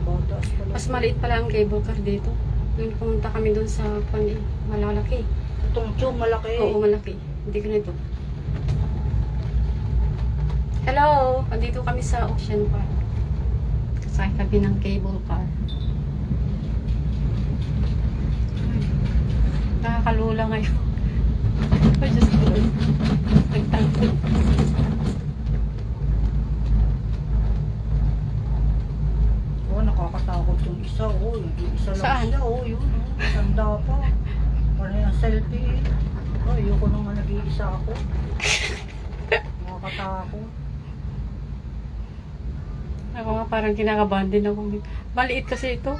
Nakabataas pala. Mas maliit pala ang cable car dito. Nung pumunta kami doon sa malalaki. Itong tiyong malaki. Oo, malaki. Hindi ganito. Hello! Andito kami sa Ocean Park. Kasakay kami ng cable car. Nakakalula ngayon. Oh, Diyos ko. Nagtanto. Oh, nakakatakot yung isa. Oh, yung isa lang Saan? siya. Oh, yun. Oh, tanda pa. Parang yung selfie. Oh, ayoko naman nag-iisa ako. Nakakatakot. Ako nga parang kinakabahan din ako. Maliit kasi ito.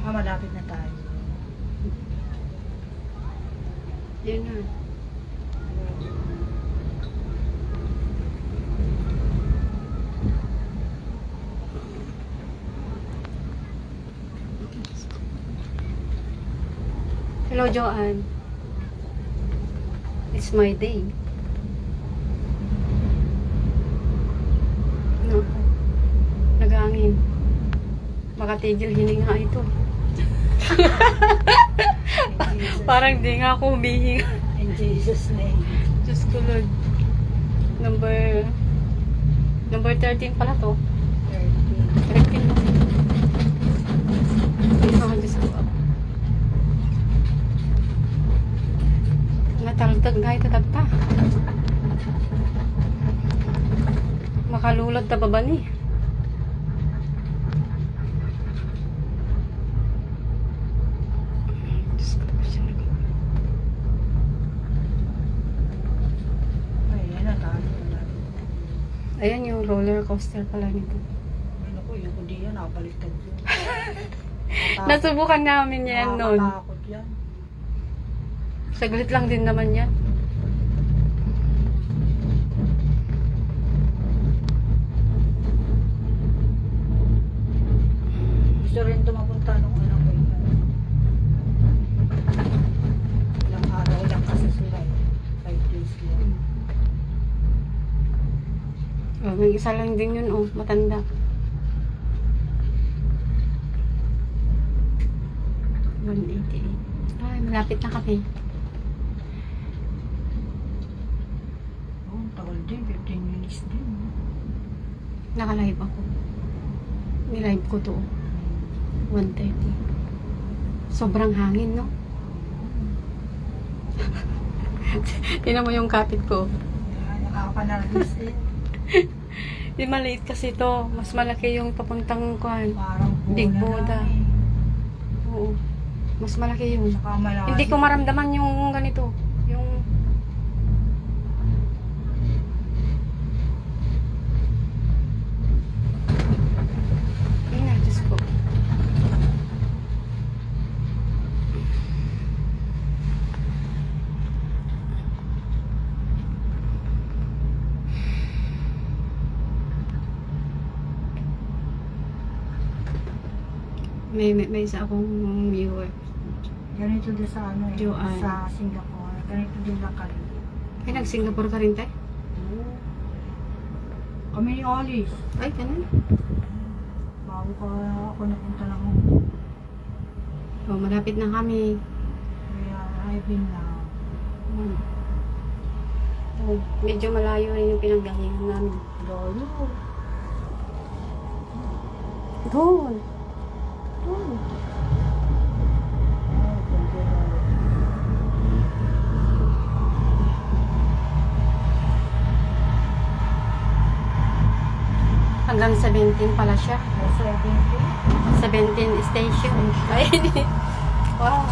Malapit na tayo. Yan na. Hello, Joanne. It's my day. No. Nag-aangin. Makatigil hininga ito. Parang di nga ako humihinga. In Jesus' name. Diyos ko, Lord. Number 13 pala to. 13 na. Ay, Diyos ko. Nataltag na ito tagta. Makalulad na ba ni? Diyos ko, siya nag- Ay, yan na tayo. Ayan yung roller coaster pala nito. Ay, naku, yung kundi yan, nakabaliktad yun. Nasubukan namin yan noon. Nakakatakot yan. Saglit lang din naman yan. Gusto rin tumapunta nung anak ko yun. Ilang araw lang kasi sila eh. 5 days lang. Oh, may isa lang din yun, oh, matanda. Ay, malapit na kami. Oh, tagal din. 15 minutes din. Naka-live ako. Nilive ko to. 1:30. Sobrang hangin, no? Tingnan mo yung kapit ko. Nakaka-nervous din. Di maliit kasi to. Mas malaki yung papuntang kuhan. Parang Big bola Buddha. lang eh. Oo. Mas malaki yun. Saka malalim. Hindi ko maramdaman yung ganito. Yung... Ayun na, Diyos ko. May isa akong viewer. Ganito din sa ano eh. Joanne. Sa Singapore. Ganito din lang kami. Ay, nag-Singapore ka rin, te? Oo. Kami ni Alice. Ay, ganun. Bago ka ako napunta lang. Oh, malapit na kami. Kaya driving na. Oh, medyo malayo rin yung pinagdahingan namin. Lolo. Doon. Hanggang 17 pala siya. 17 station. Ay, wow.